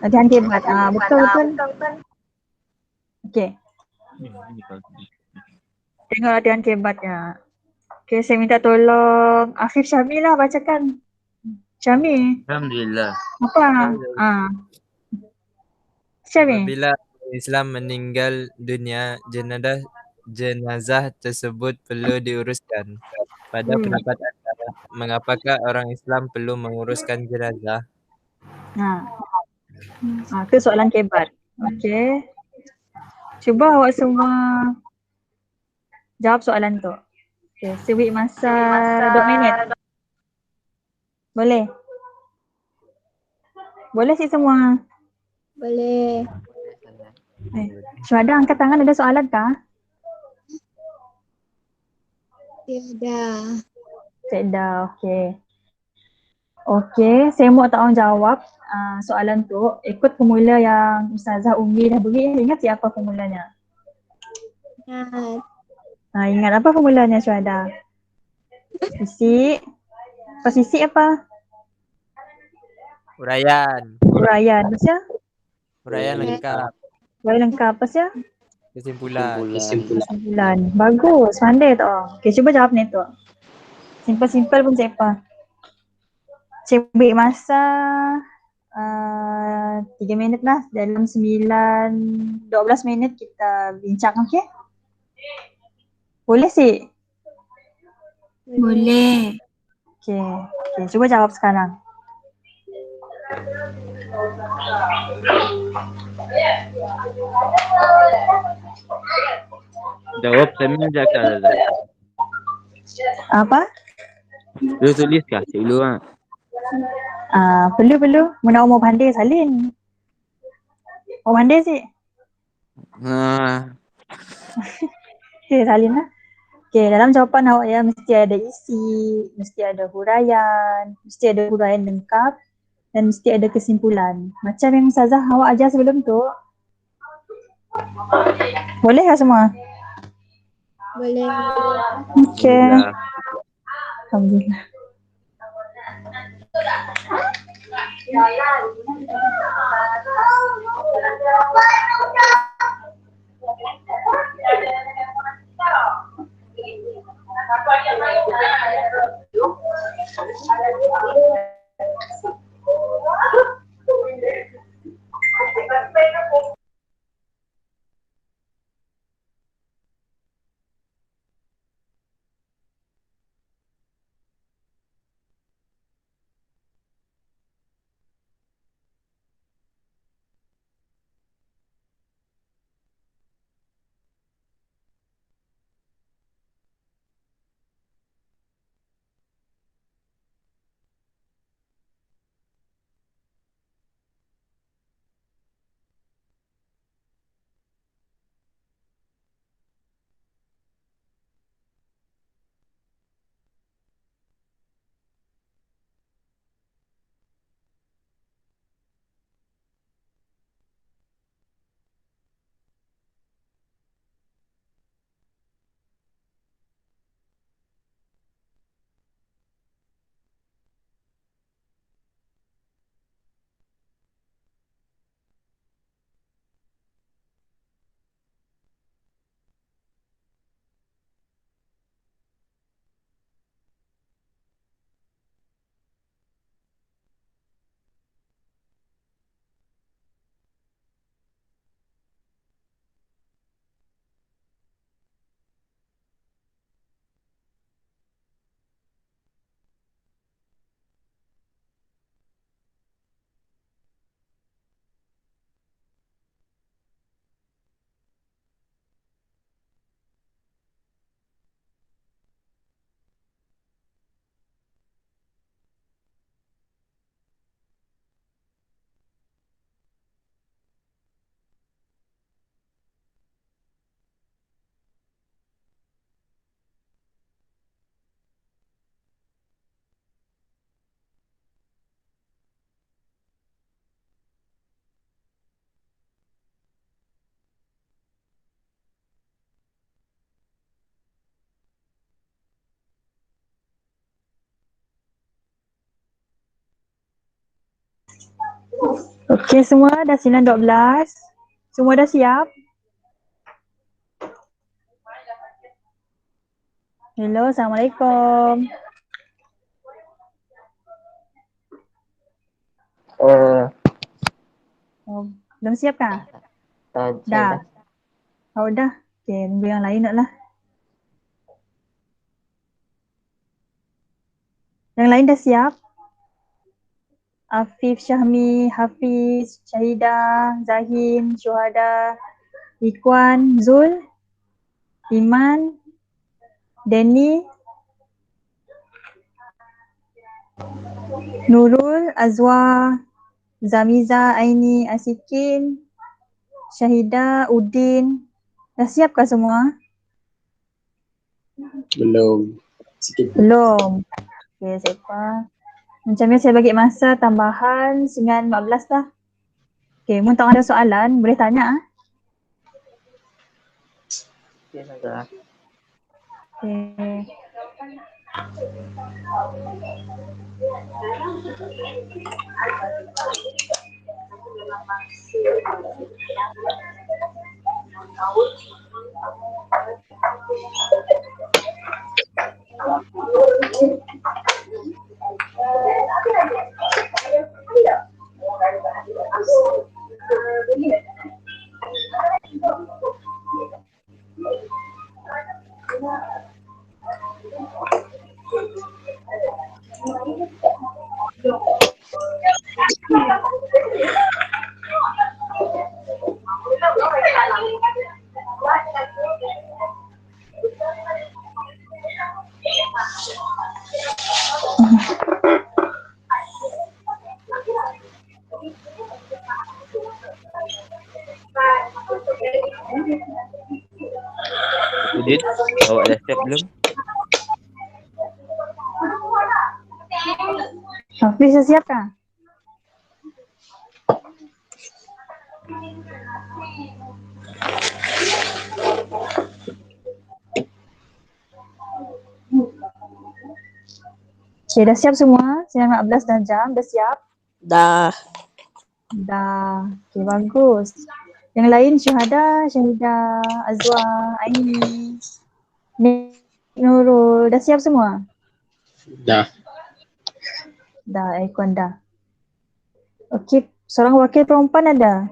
Speaker 1: Latihan hebat. Betul. Okay. Tengok latihan hebatnya. Okay, saya minta tolong Afif Syamil lah bacakan. Syamil.
Speaker 7: Alhamdulillah.
Speaker 1: Apa? Syamil.
Speaker 9: Apabila Islam meninggal dunia, jenazah tersebut perlu diuruskan. Pada pendapat anda, mengapakah orang Islam perlu menguruskan jenazah?
Speaker 1: Itu soalan kebat. Okey. Cuba awak semua jawab soalan tu. Okey, saya beri masa 2 minit. Boleh? Boleh sih semua?
Speaker 8: Boleh.
Speaker 1: Syuhada angkat tangan, ada soalan kah? Tiada. Okey. Okey, saya mau tak orang jawab soalan tu ikut formula yang Ustazah Umi dah beri. Ingat siapa formulanya? Ingat apa formulanya Syuhada? Sisik. Apa sisik apa?
Speaker 9: Uraian.
Speaker 1: Maksudnya?
Speaker 9: Uraian lengkap.
Speaker 1: Uraian lengkap apa sih?
Speaker 9: Kesimpulan.
Speaker 1: Bagus, pandai tu. Okey, cuba jawab ni tu. Simple pun siapa? Saya beri masa 3 minit lah. Dalam 12 minit kita bincang, okey? Boleh sih?
Speaker 8: Boleh.
Speaker 1: Okey, cuba jawab sekarang.
Speaker 7: Jawab sambil cakap.
Speaker 1: Apa?
Speaker 7: Lu tulis kah? Cik Lu
Speaker 1: Perlu. Mana mau pandai salin. Mau pandai sih? Okay, salin lah. Okay, dalam jawapan awak ya mesti ada isi, mesti ada huraian, mesti ada huraian lengkap dan mesti ada kesimpulan. Macam yang Ustazah awak ajar sebelum tu. Boleh tak semua?
Speaker 8: Boleh.
Speaker 1: Okay.
Speaker 7: Alhamdulillah.
Speaker 1: Alhamdulillah. Okey, semua dah 9.12. Semua dah siap? Hello, Assalamualaikum. Oh, belum siap kah?
Speaker 4: Dah.
Speaker 1: Oh, dah. Okey, tunggu yang lain nak lah. Yang lain dah siap? Afif, Syahmi, Hafiz, Syahidah, Zahin, Syuhada, Ikwan, Zul, Iman, Danny, Nurul, Azwa, Zamiza, Aini, Asikin, Syahidah, Udin. Dah siapkah semua?
Speaker 3: Belum. Sikit.
Speaker 1: Belum. Okey, siapa? Macam ni saya bagi masa tambahan 9.15 lah. Okey, mun tak ada soalan boleh tanya ah.
Speaker 4: Okay, Ustazah.
Speaker 1: Okey.
Speaker 7: Udin, awak dah siap belum?
Speaker 1: Hafiz dah siap kah? Okay, dah siap semua? 19 dah jam, dah siap?
Speaker 5: Dah.
Speaker 1: Dah. Okay, bagus. Yang lain Syahidah, Azwa, Aini, Nurul, dah siap semua?
Speaker 3: Dah.
Speaker 1: Dah, Aikon dah. Okey, seorang wakil perempuan ada?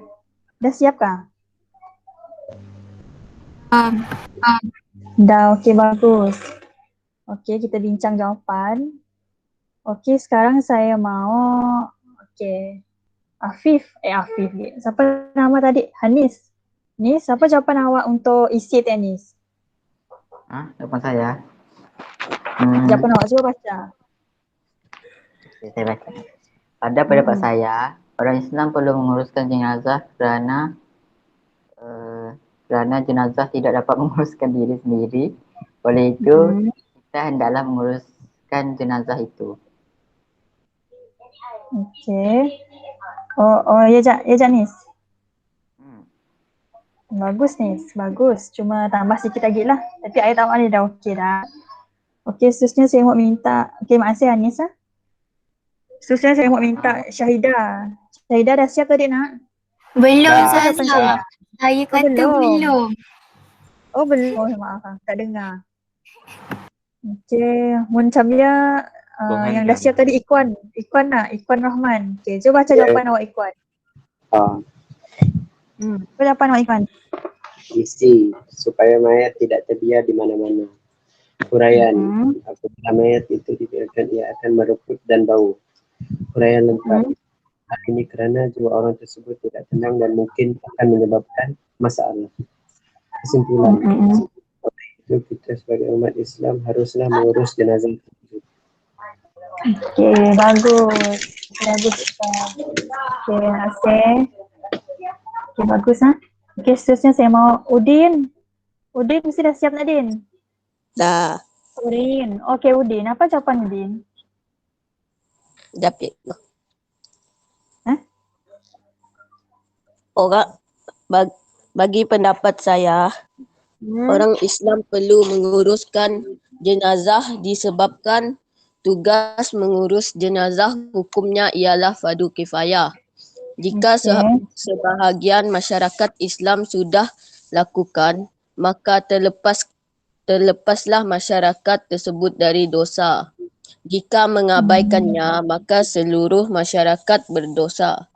Speaker 1: Dah siap kah? Dah, okey bagus. Okey, kita bincang jawapan. Okey, sekarang saya mau Afif. Siapa nama tadi? Hanis. Nis, apa jawapan awak untuk isi tenis?
Speaker 4: Jawapan saya.
Speaker 1: Jawapan awak, cuba baca.
Speaker 4: Saya baca. Pada pendapat saya, orang Islam perlu menguruskan jenazah kerana jenazah tidak dapat menguruskan diri sendiri. Oleh itu, kita hendaklah menguruskan jenazah itu.
Speaker 1: Okey. Ya Nis. Bagus Nis, bagus. Cuma tambah sikit lagi lah. Tapi ayat awak ni dah okey dah. Okey, seterusnya saya mau minta. Okey, makasih Anis lah. Seterusnya saya mau minta Syahidah. Syahidah dah siap tadi nak?
Speaker 8: Belum
Speaker 1: Dah.
Speaker 8: Ustazah. Saya kata belum.
Speaker 1: Oh belum. Oh maaf, tak dengar. Okey, macam dia yang dah siap tadi Ikwan nak, Ikwan Rahman. Okey, cuba baca jawapan awak Ikwan. Apa jawapan awak Ikwan?
Speaker 3: Isi supaya mayat tidak terbiar di mana-mana. Huraian, apabila mayat itu dibiarkan ia akan mereput dan bau. Huraian lengkap. Hal ini kerana jiwa orang tersebut tidak tenang dan mungkin akan menyebabkan masalah. Kesimpulan, oleh itu kita sebagai umat Islam haruslah mengurus jenazah tersebut.
Speaker 1: Okey, bagus. Bagus Ustaz. Okey, terima kasih. Okey, bagus ha. Okey, seterusnya saya mau Udin. Udin mesti dah siap nak Din?
Speaker 5: Dah.
Speaker 1: Udin. Okey Udin, apa jawapan Udin?
Speaker 5: Dapat. Bagi pendapat saya, orang Islam perlu menguruskan jenazah disebabkan tugas mengurus jenazah hukumnya ialah fardu kifayah. Jika sebahagian masyarakat Islam sudah lakukan, maka terlepaslah masyarakat tersebut dari dosa. Jika mengabaikannya, maka seluruh masyarakat berdosa.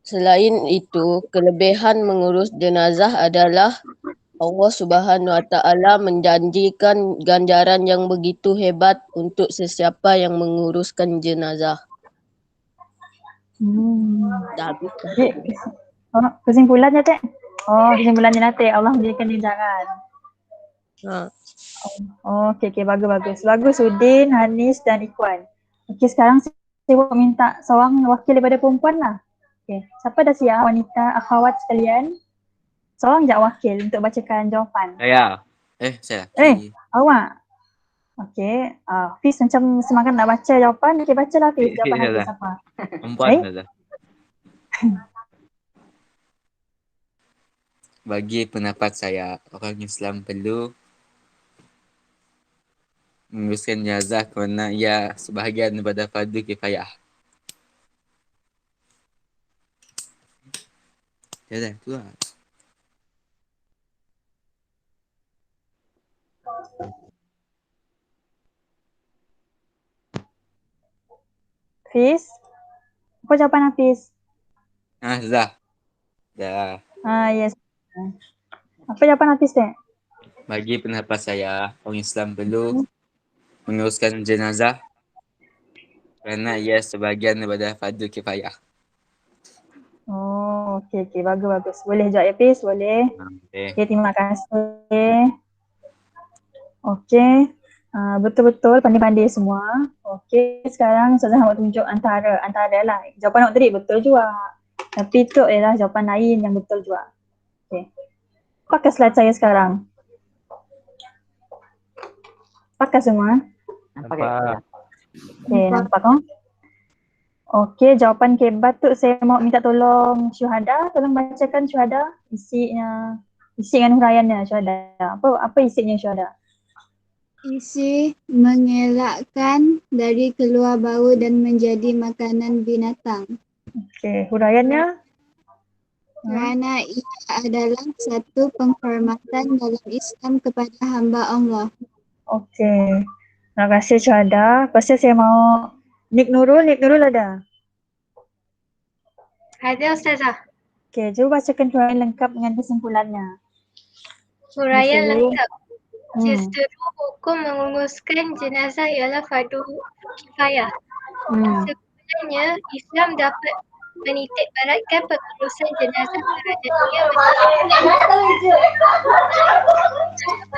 Speaker 5: Selain itu, kelebihan mengurus jenazah adalah Allah Subhanahu Wa Taala menjanjikan ganjaran yang begitu hebat untuk sesiapa yang menguruskan jenazah. Dah habis dah.
Speaker 1: Kesimpulannya Cik? Kesimpulannya nanti Allah menjadikan ganjaran. Okey, bagus. Bagus Udin, Hanis dan Ikwan. Okey, sekarang saya mau minta seorang wakil daripada perempuan lah. Okey, siapa dah siap wanita akhwat sekalian? Seorang je wakil untuk bacakan jawapan.
Speaker 7: Saya. Saya.
Speaker 1: Awak. Okey, Fiz macam semangat nak baca jawapan. Okey, bacalah Fiz jawapan Fiz apa?
Speaker 7: Perempuan saja. Bagi pendapat saya, orang Islam perlu menguruskan jenazah kerana ia sebahagian daripada fardu kifayah. Dah tu lah.
Speaker 1: Fiz? Apa jawapan Hafiz?
Speaker 7: Dah.
Speaker 1: Yes. Apa jawapan Hafiz Cik?
Speaker 7: Bagi pendapat saya, orang Islam perlu menguruskan jenazah kerana ia sebahagian daripada fardu kifayah.
Speaker 1: Okey, bagus. Boleh jawab ya Fiz? Boleh. Okey, terima kasih. Okey. Betul-betul pandai-pandai semua. Okey, sekarang saya nak tunjuk antara lah. Jawapan awak tadi betul juga. Tapi itu ialah jawapan lain yang betul juga. Okey. Pakai slide saya sekarang. Nampak kah semua?
Speaker 4: Nampak tak?
Speaker 1: Okay, nampak kan? Okey, jawapan kebat tu saya mau minta tolong syuhada, tolong bacakan syuhada isinya, isi dengan huraiannya syuhada. Apa isinya syuhada?
Speaker 10: Isi mengelakkan dari keluar bau dan menjadi makanan binatang.
Speaker 1: Okey, huraiannya?
Speaker 10: Kerana ia adalah satu penghormatan dalam Islam kepada hamba Allah.
Speaker 1: Okey. Terima kasih syuhada. Lepas tu saya mau Nik Nurul ada?
Speaker 8: Ada Ustazah.
Speaker 1: Okey, cuba bacakan huraian lengkap dengan kesimpulannya.
Speaker 8: Huraian lengkap.
Speaker 1: Hmm.
Speaker 8: Seluruh hukum menguruskan jenazah ialah fardu kifayah. Sebenarnya Islam dapat menitik beratkan pengurusan jenazah kerana ia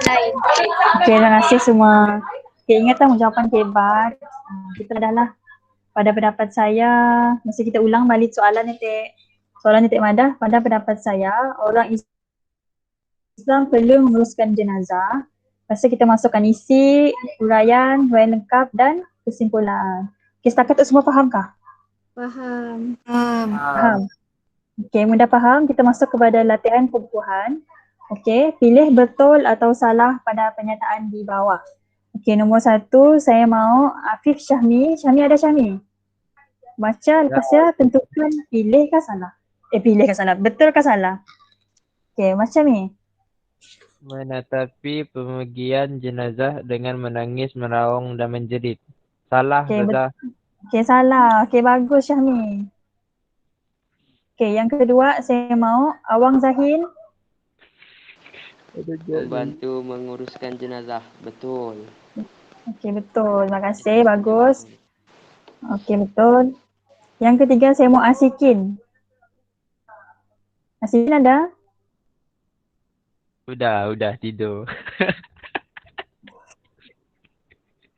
Speaker 8: lain.
Speaker 1: Okey, terima kasih semua. Okey, ingatlah jawapan kebat. Kita adalah pada pendapat saya, mesti kita ulang balik soalan ni Tek. Soalan ni Tek Madah, pada pendapat saya, orang Islam perlu menguruskan jenazah. Lepas tu kita masukkan isi, huraian lengkap dan kesimpulan. Okey, setakat tu semua fahamkah?
Speaker 10: Faham.
Speaker 1: Faham. Okey, mudah faham. Kita masuk kepada latihan pengukuhan. Okey, pilih betul atau salah pada pernyataan di bawah. Okey, nombor 1 saya mau Afif Syahmi. Syahmi ada Syahmi? Baca lepas ya tentukan pilih ke salah. Pilih ke salah. Betul ke salah? Okey, macam ni.
Speaker 9: Menatapi pemergian jenazah dengan menangis, meraung dan menjerit. Salah,
Speaker 1: Okey,
Speaker 9: Ustazah.
Speaker 1: Okey, salah. Okey, bagus Syahmi. Okey, yang kedua saya mau Awang Zahin.
Speaker 11: Membantu menguruskan jenazah. Betul.
Speaker 1: Okey, betul. Terima kasih. Bagus. Okey, betul. Yang ketiga saya mau Asikin. Asikin ada?
Speaker 9: Udah tidur.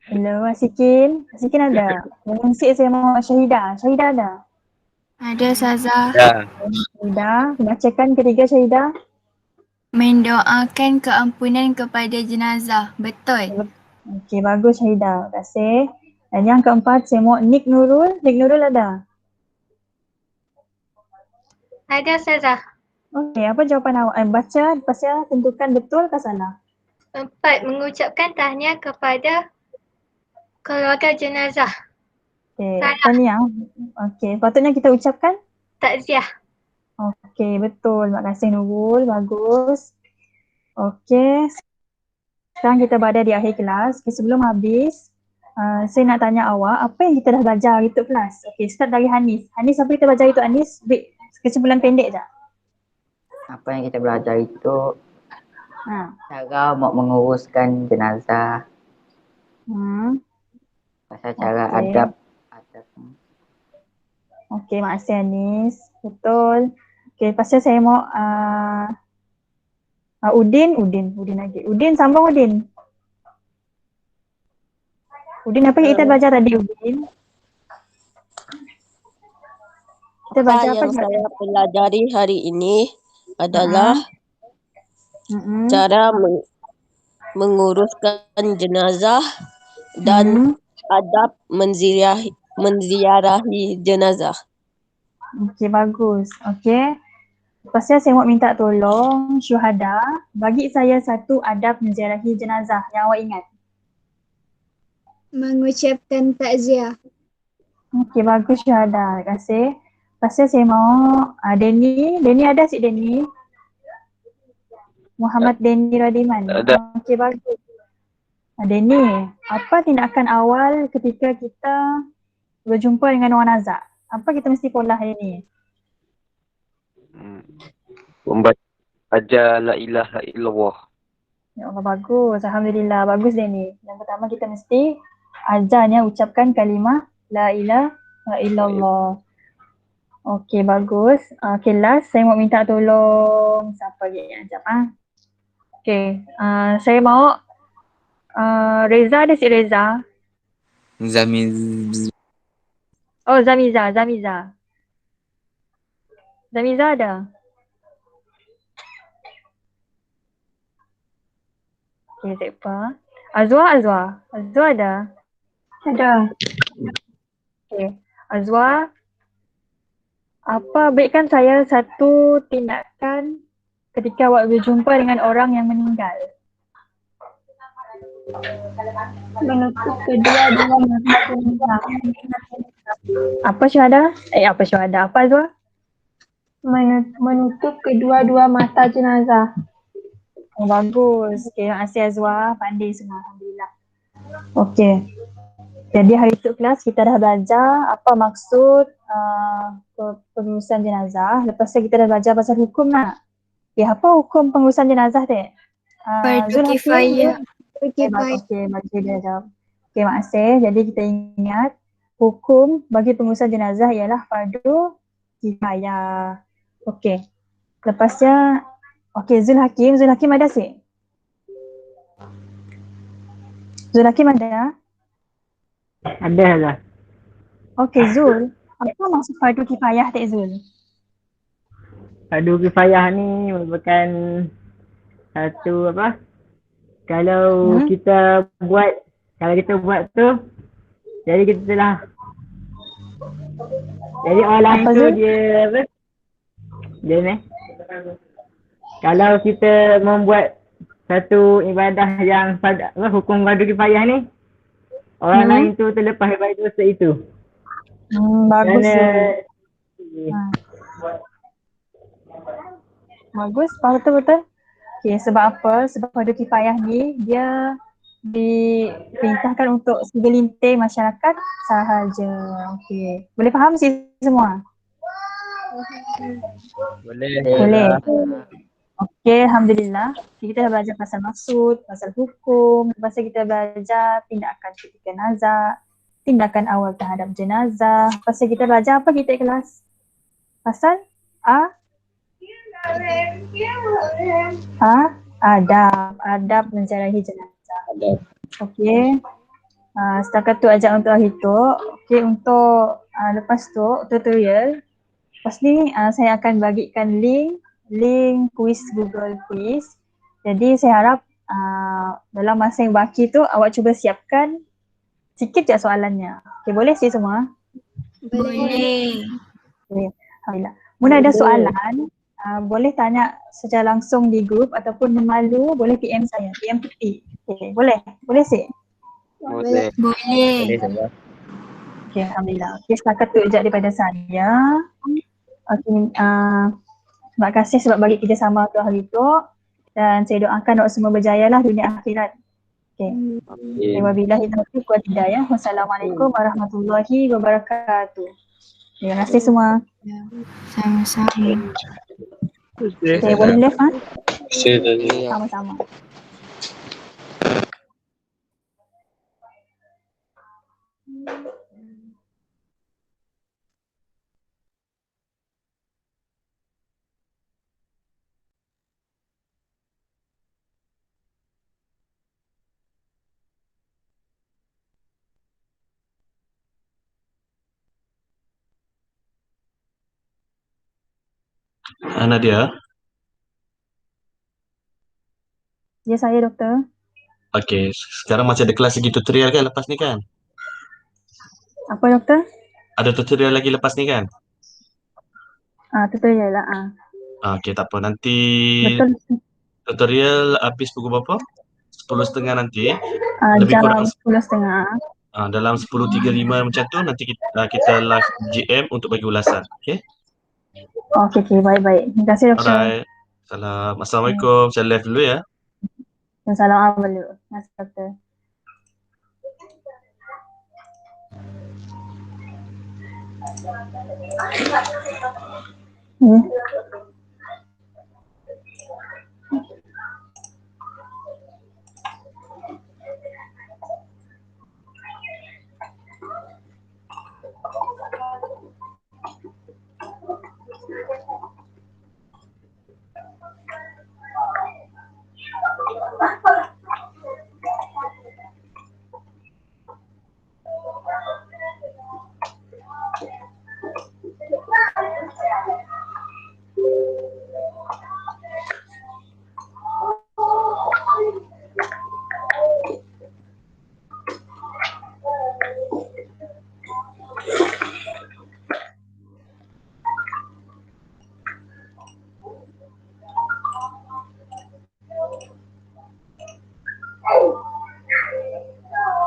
Speaker 1: Hello Asikin. Asikin ada? Yang sik saya mau Syahidah. Syahidah ada?
Speaker 8: Ada Ustazah.
Speaker 7: Ya.
Speaker 1: Syahidah. Bacakan ketiga Syahidah.
Speaker 8: Mendoakan keampunan kepada jenazah. Betul.
Speaker 1: Okey, bagus Syahidah. Terima kasih. Dan yang keempat saya mau Nik Nurul. Nik Nurul ada?
Speaker 8: Ada Ustazah.
Speaker 1: Okey, apa jawapan awak? Baca lepas ya tentukan betul ke salah.
Speaker 8: 4. Mengucapkan tahniah kepada keluarga jenazah.
Speaker 1: Okey, tahniah. Okey, patutnya kita ucapkan?
Speaker 8: Takziah.
Speaker 1: Okey, betul. Terima kasih Nurul. Bagus. Okey. Sekarang kita berada di akhir kelas. Okay, sebelum habis, saya nak tanya awak, apa yang kita dah belajar hari tu kelas? Okey, start dari Hanis. Hanis, apa kita belajar itu Hanis? Kesimpulan pendek je.
Speaker 4: Apa yang kita belajar itu cara menguruskan jenazah. Pasal cara adab.
Speaker 1: Okey, makasih Hanis. Betul. Okey, pasal saya mau Udin lagi. Udin, sambung Udin. Udin, apa yang kita belajar tadi Udin? Kita belajar
Speaker 5: Apa yang saya pelajari hari ini adalah cara menguruskan jenazah dan adab menziarahi jenazah.
Speaker 1: Okey, bagus. Okey. Lepas saya mau minta tolong syuhada bagi saya satu adab menziarahi jenazah yang awak ingat.
Speaker 10: Mengucapkan takziah.
Speaker 1: Okey, bagus syuhada. Terima kasih. Lepas saya mau Denny. Denny ada si Denny? Muhammad Denny Radiman. Okey, bagus. Denny, apa tindakan awal ketika kita berjumpa dengan orang nazak? Apa kita mesti pola hari ni?
Speaker 12: Membaca ajar la ilaha illallah.
Speaker 1: Ya Allah, bagus. Alhamdulillah. Bagus Denny. Yang pertama kita mesti ajarnya ucapkan kalimah la ilaha illallah. Okey, bagus. Okey, last saya mau minta tolong siapa lagi yang ajak Okey, saya mau Reza, ada si Reza? Oh, Zamiza ada? Okey, tak apa. Azwa ada.
Speaker 2: Ada.
Speaker 1: Okay. Azwa, apa baikkan saya satu tindakan ketika awak berjumpa dengan orang yang meninggal?
Speaker 2: Menutup kedua-dua mata jenazah.
Speaker 1: Apa syuhada? Apa syuhada? Apa Azwa?
Speaker 2: Menutup kedua-dua mata jenazah.
Speaker 1: Oh, bagus. Okay, terima kasih Azwa. Pandai semua. Alhamdulillah. Okay. Jadi hari itu kelas kita dah belajar apa maksud pengurusan jenazah. Lepas tu kita dah belajar pasal hukum nak. Okay, apa hukum pengurusan jenazah dek?
Speaker 8: Fardu kifayah.
Speaker 1: Okay, bagi dia jawab. Okay, maksud. Jadi kita ingat hukum bagi pengurusan jenazah ialah fardu kifayah. Okay. Lepasnya, okay, Zul Hakim ada sih? Zul Hakim ada?
Speaker 6: Ada lah.
Speaker 1: Okay, Zul. Apa maksud fardu kifayah dek Zul?
Speaker 6: Fardu kifayah ni merupakan satu apa? Kalau kita buat tu, jadi kita telah. Jadi orang lain tu dia apa? Dia ni. Kalau kita membuat satu ibadah yang hukum fardu kifayah ni, orang lain tu terlepas daripada dosa itu.
Speaker 1: Bagus. Bagus, betul. Okay, sebab apa? Sebab fardu kifayah ni dia diperintahkan untuk segelintir masyarakat sahaja. Okay. Boleh faham sih semua? Boleh. Okay, Alhamdulillah. Kita dah belajar pasal maksud, pasal hukum. Lepas tu kita belajar tindakan ketika nazak, tindakan awal terhadap jenazah. Lepas tu kita belajar apa kita kelas? Pasal adab menziarahi jenazah. Okey. Setakat tu ajak untuk hari tu. Okey, untuk lepas tu tutorial. Lepas ni saya akan bagikan link kuis Google Quiz. Jadi saya harap dalam masa yang baki tu awak cuba siapkan sikit je soalannya. Okey, boleh sih semua?
Speaker 8: Boleh.
Speaker 1: Okay. Alhamdulillah. Mula ada soalan, boleh tanya secara langsung di grup ataupun memalu boleh PM saya, PM Putih. Okay, boleh? Boleh sih?
Speaker 7: Boleh.
Speaker 1: Okay, Alhamdulillah. Okay, setakat tu je daripada saya. Okay, terima kasih sebab bagi kerjasama tu hari tu. Dan saya doakan awak semua berjaya lah dunia akhirat. Okay. Wabillahi taufiq wal hidayah. Wassalamualaikum warahmatullahi wabarakatuh. Terima kasih semua.
Speaker 8: Sama-sama.
Speaker 1: Okay, boleh left
Speaker 12: Saya
Speaker 1: Sama-sama.
Speaker 13: Nadia.
Speaker 1: Ya, saya doktor.
Speaker 13: Okey, sekarang masih ada kelas lagi tutorial kan lepas ni kan?
Speaker 1: Apa doktor?
Speaker 13: Ada tutorial lagi lepas ni kan?
Speaker 1: Tutorial lah.
Speaker 13: Okey, tak apa. Nanti
Speaker 1: Betul.
Speaker 13: tutorial habis pukul berapa? 10.30 nanti. Lebih
Speaker 1: Jam
Speaker 13: kurang
Speaker 1: 10.30.
Speaker 13: dalam 10.35 macam tu nanti kita live GM untuk bagi ulasan. Okey?
Speaker 1: Okey, baik-baik. Terima kasih doktor.
Speaker 13: Alright. Salam. Assalamualaikum. Saya live dulu ya.
Speaker 1: Assalamualaikum. Terima kasih doktor.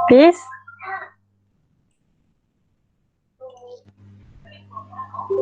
Speaker 1: Peace.